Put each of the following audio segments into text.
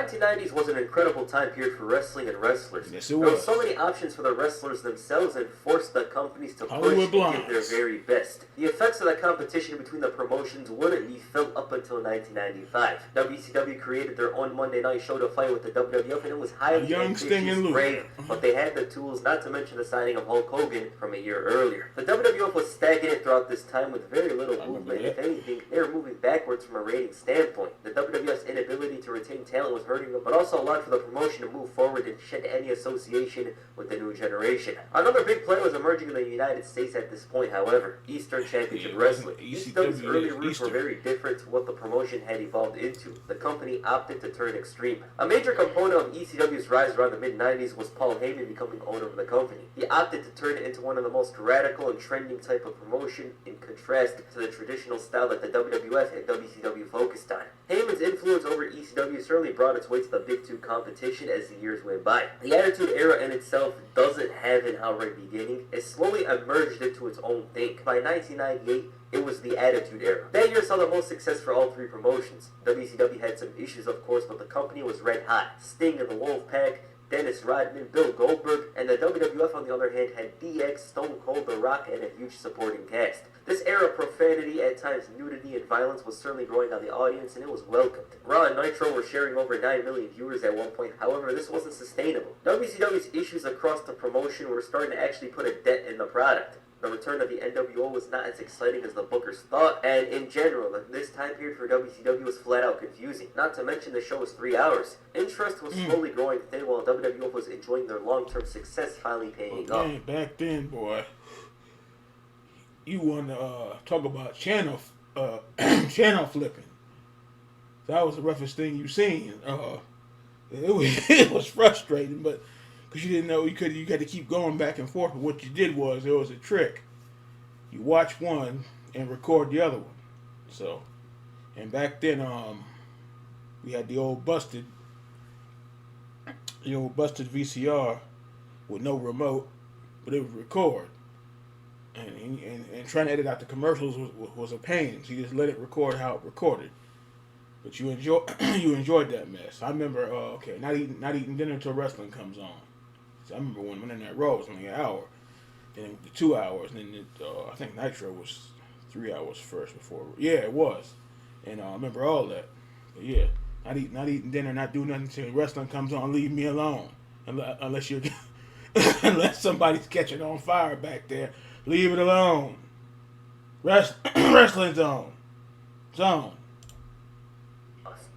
1990s was an incredible time period for wrestling and wrestlers. Yes, There were so many options for the wrestlers themselves and forced the companies to push and give their very best. The effects of the competition between the promotions wouldn't be felt up until 1995. WCW created their own Monday night show to fight with the WWF, and it was highly ambitious, brave, but they had the tools, not to mention the signing of Hulk Hogan from a year earlier. The WWF was stagnant throughout this time with very little movement. If anything, they were moving backwards from a rating standpoint. The WWF's inability to retain talent was hurting them, but also allowed for the promotion to move forward and shed any association with the new generation. Another big player was emerging in the United States at this point, however: Eastern Championship Wrestling. ECW's early roots were very different to what the promotion had evolved into. The company opted to turn extreme. A major component of ECW's rise around the mid-90s was Paul Heyman becoming owner of the company. He opted to turn it into one of the most radical and trending type of promotion, in contrast to the traditional style that the WWF and WCW focused on. Heyman's influence over ECW certainly brought its way to the Big Two competition as the years went by. The Attitude Era in itself doesn't have an outright beginning. It slowly emerged into its own thing. By 1998, it was the Attitude Era. That year saw the most success for all three promotions. WCW had some issues, of course, but the company was red hot. Sting and the Wolfpack, Dennis Rodman, Bill Goldberg, and the WWF, on the other hand, had DX, Stone Cold, The Rock, and a huge supporting cast. This era of profanity, at times nudity and violence, was certainly growing on the audience, and it was welcomed. Raw and Nitro were sharing over 9 million viewers at one point. However, this wasn't sustainable. WCW's issues across the promotion were starting to actually put a dent in the product. The return of the NWO was not as exciting as the bookers thought, and in general, this time period for WCW was flat out confusing. Not to mention the show was 3 hours. Interest was slowly growing thin while WWF was enjoying their long-term success finally paying off. Back then, boy, you want to talk about channel flipping. That was the roughest thing you seen. It was frustrating, but because you didn't know you had to keep going back and forth. But what you did was there was a trick. You watch one and record the other one. So, and back then we had the old busted VCR with no remote, but it would record. And trying to edit out the commercials was a pain. So you just let it record how it recorded. But you enjoyed that mess. I remember not eating dinner until wrestling comes on. So I remember when in that Raw was only an hour, then the 2 hours, and then I think Nitro was 3 hours first before. Yeah, it was, and I remember all that. But yeah, not eating dinner, not doing nothing until wrestling comes on. Leave me alone, unless you're unless somebody's catching on fire back there. Leave it alone. Wrestling zone. The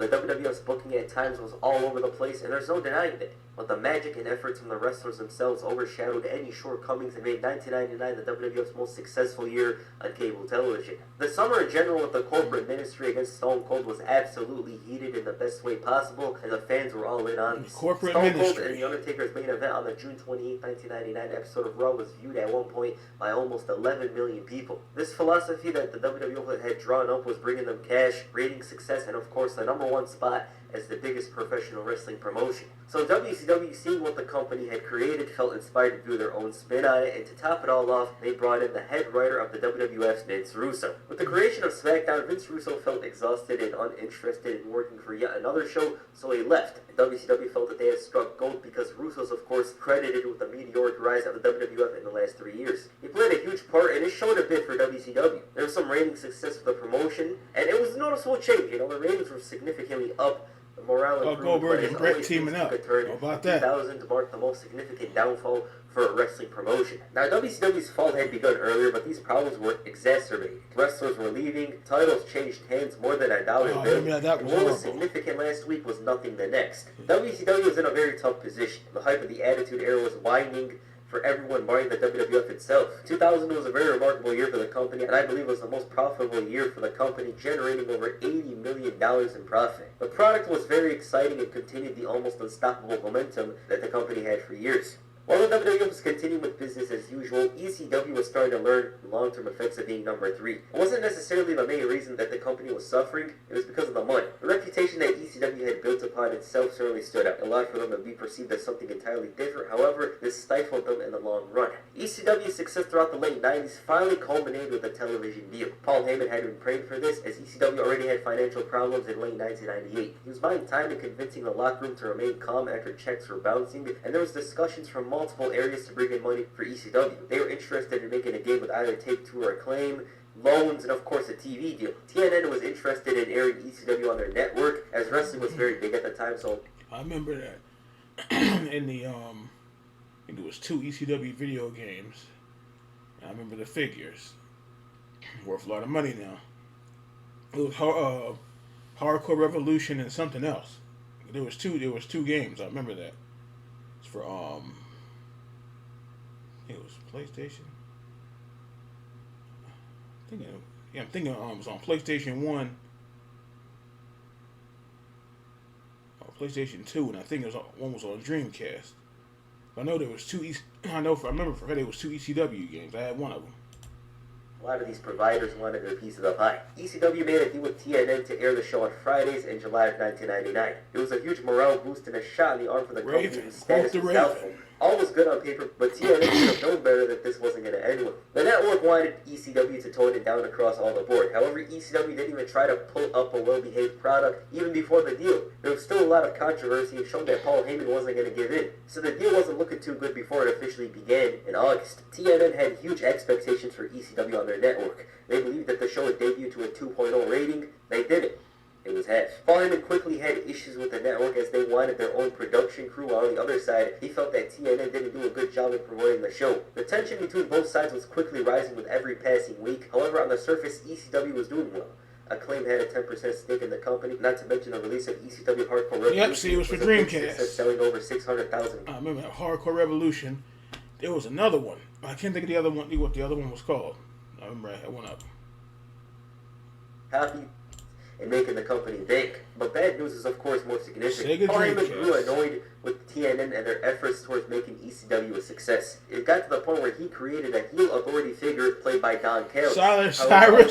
WWF's booking at times was all over the place, and there's no denying it. But the magic and efforts from the wrestlers themselves overshadowed any shortcomings and made 1999 the WWF's most successful year on cable television. The summer in general with the corporate ministry against Stone Cold was absolutely heated in the best way possible, and the fans were all in on this. Stone Cold and The Undertaker's main event on the June 28, 1999 episode of Raw was viewed at one point by almost 11 million people. This philosophy that the WWF had drawn up was bringing them cash, rating success, and of course the #1 spot as the biggest professional wrestling promotion. So WCW, seeing what the company had created, felt inspired to do their own spin on it, and to top it all off, they brought in the head writer of the WWF's Vince Russo. With the creation of SmackDown, Vince Russo felt exhausted and uninterested in working for yet another show, so he left. And WCW felt that they had struck gold because Russo's, of course, credited with the meteoric rise of the WWF in the last 3 years. He played a huge part, and it showed a bit for WCW. There was some rating success for the promotion, and it was a noticeable change. The ratings were significantly up. The morale improved, Goldberg and Brett teaming up. How about that? 2000 marked the most significant downfall for a wrestling promotion. Now, WCW's fall had begun earlier, but these problems were exacerbated. Wrestlers were leaving, titles changed hands more than a dollar bill, and what was significant last week was nothing the next. WCW was in a very tough position. The hype of the Attitude Era was waning for everyone barring the WWF itself. 2000 was a very remarkable year for the company, and I believe was the most profitable year for the company, generating over $80 million in profit. The product was very exciting and continued the almost unstoppable momentum that the company had for years. While the WWE was continuing with business as usual, ECW was starting to learn the long-term effects of being number 3. It wasn't necessarily the main reason that the company was suffering, it was because of the money. The reputation that ECW had built upon itself certainly stood out, allowed for them to be perceived as something entirely different. However, this stifled them in the long run. ECW's success throughout the late 90s finally culminated with a television deal. Paul Heyman had been praying for this, as ECW already had financial problems in late 1998. He was buying time and convincing the locker room to remain calm after checks were bouncing, and there was discussions from multiple areas to bring in money for ECW. They were interested in making a game with either Take-Two or Acclaim, loans, and of course a TV deal. TNN was interested in airing ECW on their network, as wrestling was very big at the time, so... I remember that. In the, I think it was 2 ECW video games. I remember the figures. Worth a lot of money now. It was Hardcore Revolution and something else. There was two games. I remember that. It's for I think it was PlayStation. I'm thinking it was on PlayStation 1, or PlayStation 2, and I think one was on Dreamcast. I know there was 2. I remember for there was 2 ECW games. I had one of them. A lot of these providers wanted their piece of the pie. ECW made a deal with TNN to air the show on Fridays in July of 1999. It was a huge morale boost and a shot in the arm for the company whose status was doubtful. All was good on paper, but TNN should have known better that this wasn't going to end well. The network wanted ECW to tone it down across all the board. However, ECW didn't even try to pull up a well-behaved product even before the deal. There was still a lot of controversy and showed that Paul Heyman wasn't going to give in. So the deal wasn't looking too good before it officially began in August. TNN had huge expectations for ECW on their network. They believed that the show would debut to a 2.0 rating. They didn't. It was half. Paul Heyman quickly had issues with the network as they wanted their own production crew, while on the other side, he felt that TNN didn't do a good job in promoting the show. The tension between both sides was quickly rising with every passing week. However, on the surface, ECW was doing well. Acclaim had a 10% stake in the company, not to mention the release of ECW Hardcore Revolution. Yep, see, it was for Dreamcast. Selling over 600,000. I remember that Hardcore Revolution. There was another one. I can't think of what the other one was called. I remember I had one up. Happy and making the company big. But bad news is, of course, more significant. Paul Heyman grew annoyed with TNN and their efforts towards making ECW a success. It got to the point where he created a heel authority figure played by Don Callis. Cyrus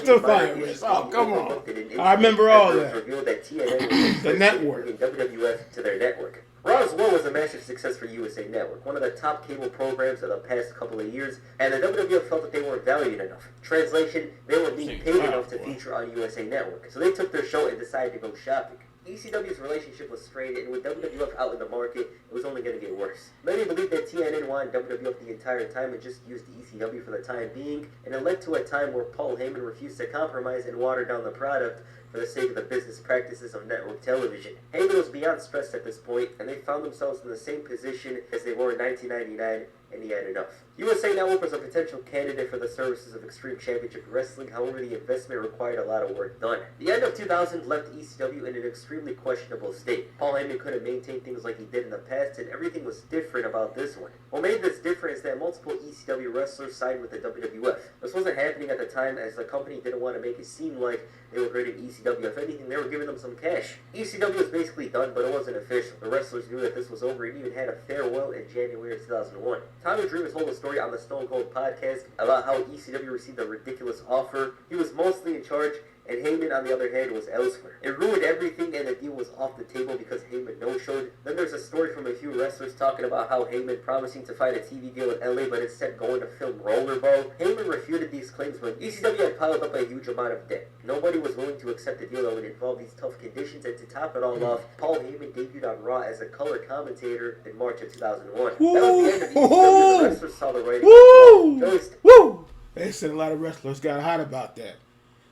the Virus. Oh, come on. I remember all that. Revealed that TNN was the network. Bringing WWF to their network. Raw's War was a massive success for USA Network, one of the top cable programs of the past couple of years, and the WWF felt that they weren't valued enough. Translation, they weren't being paid enough to feature on USA Network, so they took their show and decided to go shopping. ECW's relationship was strained, and with WWF out in the market, it was only going to get worse. Many believed that TNN wanted WWF the entire time and just used ECW for the time being, and it led to a time where Paul Heyman refused to compromise and water down the product for the sake of the business practices of network television. Heyman was beyond stressed at this point, and they found themselves in the same position as they were in 1999, and he had enough. USA Network was a potential candidate for the services of Extreme Championship Wrestling, however the investment required a lot of work done. The end of 2000 left ECW in an extremely questionable state. Paul Heyman couldn't maintain things like he did in the past, and everything was different about this one. What made this different is that multiple ECW wrestlers signed with the WWF. This wasn't happening at the time, as the company didn't want to make it seem like they were grading ECW. If anything, they were giving them some cash. ECW was basically done, but it wasn't official. The wrestlers knew that this was over and even had a farewell in January of 2001. Tommy Dreamer told a story on the Stone Cold podcast about how ECW received a ridiculous offer. He was mostly in charge, and Heyman, on the other hand, was elsewhere. It ruined everything, and the deal was off the table because Heyman no-showed. Then there's a story from a few wrestlers talking about how Heyman promising to fight a TV deal in LA, but instead going to film Rollerball. Heyman refuted these claims when ECW had piled up a huge amount of debt. Nobody was willing to accept a deal that would involve these tough conditions, and to top it all off, Paul Heyman debuted on Raw as a color commentator in March of 2001. That was the end of ECW. The wrestlers saw the writing on the wall. They said a lot of wrestlers got hot about that.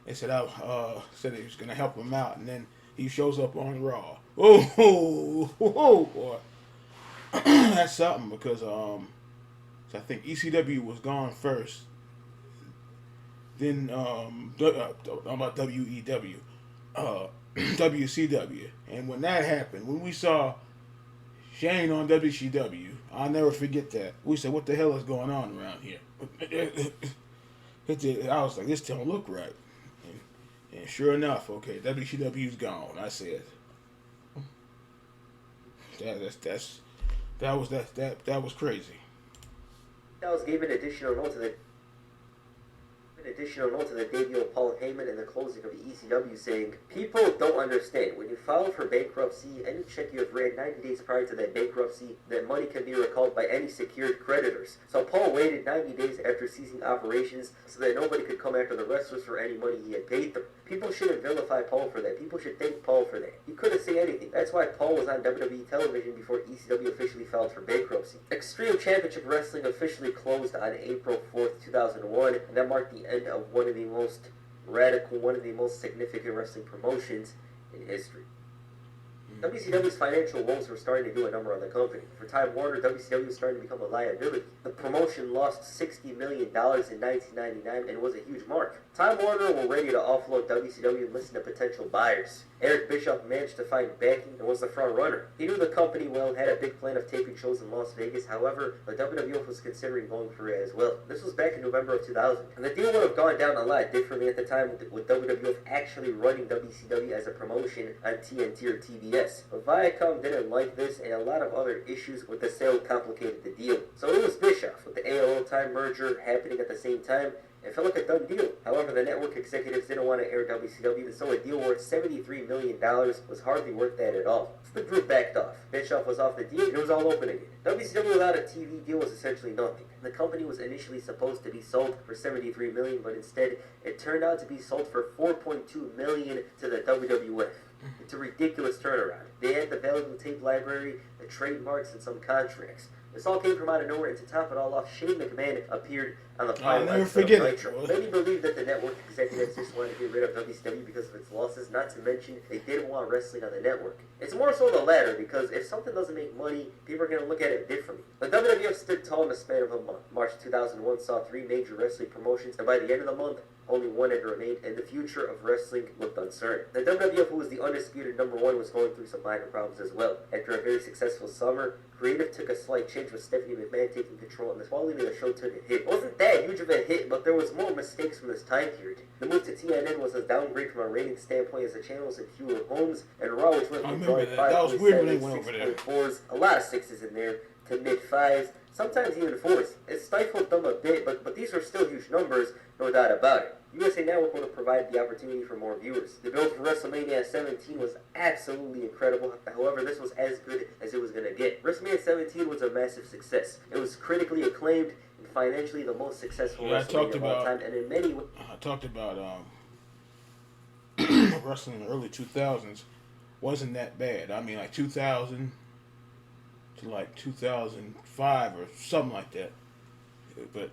They said, said he was going to help him out, and then he shows up on Raw. Oh, boy. That's something, because so I think ECW was gone first. Then, about WEW, WCW. And when that happened, when we saw Shane on WCW, I'll never forget that. We said, what the hell is going on around here? I was like, this don't look right. And sure enough, okay, WCW's gone. I said, that was crazy. Styles gave an additional note to the debut of Paul Heyman and the closing of the ECW, saying, "People don't understand. When you file for bankruptcy, any check you have ran 90 days prior to that bankruptcy, that money can be recalled by any secured creditors." So Paul waited 90 days after ceasing operations so that nobody could come after the wrestlers for any money he had paid them. People shouldn't vilify Paul for that. People should thank Paul for that. He couldn't say anything. That's why Paul was on WWE television before ECW officially filed for bankruptcy. Extreme Championship Wrestling officially closed on April 4th, 2001, and that marked the end of one of the most radical, one of the most significant wrestling promotions in history. WCW's financial woes were starting to do a number on the company. For Time Warner, WCW was starting to become a liability. The promotion lost $60 million in 1999 and was a huge mark. Time Warner were ready to offload WCW and listen to potential buyers. Eric Bischoff managed to find backing and was the front runner. He knew the company well, had a big plan of taping shows in Las Vegas. However, the WWF was considering going for it as well. This was back in November of 2000. And the deal would have gone down a lot differently at the time, with WWF actually running WCW as a promotion on TNT or TBS. But Viacom didn't like this, and a lot of other issues with the sale complicated the deal. So it was Bischoff, with the AOL Time merger happening at the same time. It felt like a done deal. However, the network executives didn't want to air WCW, so a deal worth $73 million was hardly worth that at all. So the group backed off. Bischoff was off the deal, and it was all open again. WCW without a TV deal was essentially nothing. The company was initially supposed to be sold for $73 million, but instead, it turned out to be sold for $4.2 million to the WWF. It's a ridiculous turnaround. They had the valuable tape library, the trademarks, and some contracts. This all came from out of nowhere, and to top it all off, Shane McMahon appeared on the final episode of Nitro. Many believe that the network executives just wanted to get rid of WCW because of its losses, not to mention they didn't want wrestling on the network. It's more so the latter, because if something doesn't make money, people are going to look at it differently. The WWF stood tall in the span of a month. March 2001 saw 3 major wrestling promotions, and by the end of the month, only one had remained, and the future of wrestling looked uncertain. The WWF, who was the undisputed #1, was going through some minor problems as well. After a very successful summer, creative took a slight change with Stephanie McMahon taking control, and the quality of the show took a hit. It wasn't that huge of a hit, but there was more mistakes from this time period. The move to TNN was a downgrade from a rating standpoint, as the channels had fewer homes, and Raw, which went from drawing 5.7 6.4s, a lot of 6s in there, to mid-5s, sometimes even 4s. It stifled them a bit, but these were still huge numbers, no doubt about it. USA Network would have provided the opportunity for more viewers. The build for WrestleMania 17 was absolutely incredible. However, this was as good as it was going to get. WrestleMania 17 was a massive success. It was critically acclaimed and financially the most successful WrestleMania of all time. And in many ways, I talked about wrestling in the early 2000s wasn't that bad. I mean, like 2000 to like 2005 or something like that. But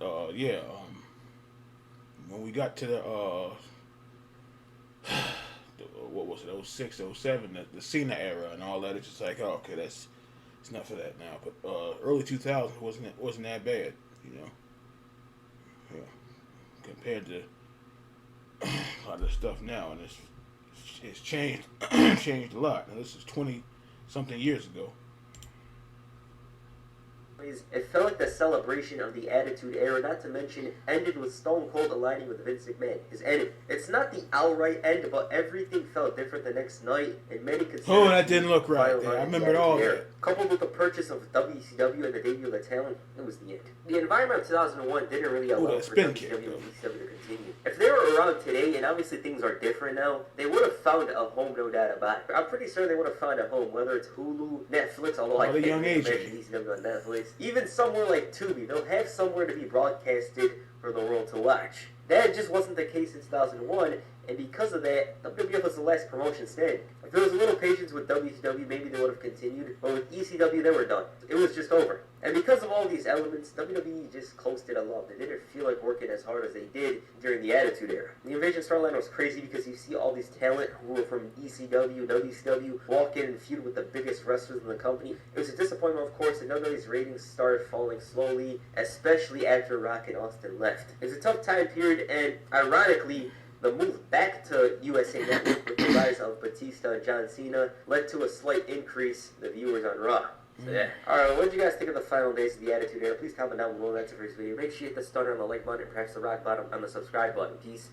when we got to the what was it, 06, 07, the Cena era and all that, it's just like, oh, okay, it's not for that now. But early 2000s wasn't that bad, you know. Yeah, compared to a lot of stuff now, and it's changed changed a lot. Now, this is 20-something years ago. It felt like the celebration of the Attitude Era, not to mention ended with Stone Cold aligning with Vince McMahon, his enemy. It's not the outright end, but everything felt different the next night, and many considered that didn't look right. I remember all that. Coupled with the purchase of WCW and the debut of the talent, it was the end. The environment of 2001 didn't really allow for WCW and ECW to continue. If they were around today, and obviously things are different now, they would have found a home, no doubt about it. I'm pretty sure they would have found a home, whether it's Hulu, Netflix, although I can't imagine ECW on Netflix. Even somewhere like Tubi, they'll have somewhere to be broadcasted for the world to watch. That just wasn't the case in 2001, and because of that, WWF was the last promotion standing. If there was a little patience with WCW, maybe they would have continued, but with ECW, they were done. It was just over. And because of all these elements, WWE just coasted along. They didn't feel like working as hard as they did during the Attitude Era. The Invasion storyline was crazy because you see all these talent who were from ECW, WCW, walk in and feud with the biggest wrestlers in the company. It was a disappointment, of course, and WWE's ratings started falling slowly, especially after Rock and Austin left. It was a tough time period, and ironically, the move back to USA Network with the rise of Batista and John Cena led to a slight increase in the viewers on Raw. So yeah. Alright, what did you guys think of the final days of the Attitude Era? Please comment down below. That's the first video. Make sure you hit the stunner on the like button and press the rock bottom on the subscribe button. Peace.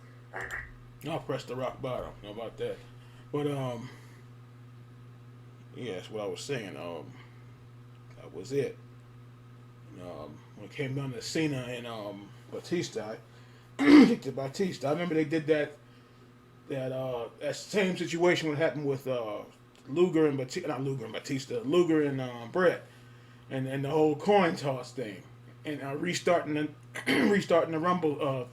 I'll press the rock bottom. How about that? But yeah, that's what I was saying. That was it. when it came down to Cena and Batista, I Batista. I remember they did that same situation what happened with Luger and Batista, Luger and Brett, and the whole coin toss thing, and restarting the Rumble.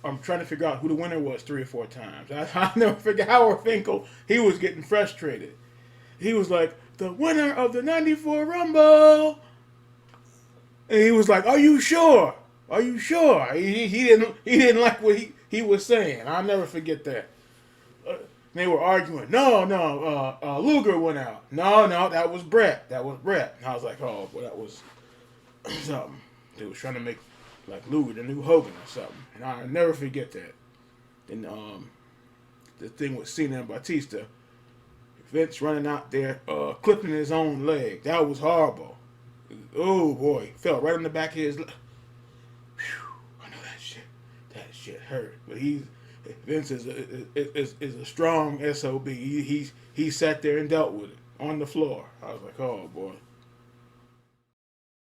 I'm trying to figure out who the winner was 3 or 4 times. I never figured Howard Finkel. He was getting frustrated. He was like, the winner of the '94 Rumble. And he was like, "Are you sure? Are you sure?" He didn't like what he was saying. I'll never forget that. They were arguing. No, Luger went out. No, that was Brett. And I was like, oh, well, that was something. They was trying to make like Luger the new Hogan or something. And I'll never forget that. And the thing with Cena and Batista, Vince running out there, clipping his own leg. That was horrible. Oh boy, fell right on the back of his leg. I know that shit hurt. But Vince is a strong SOB. He sat there and dealt with it on the floor. I was like, oh boy.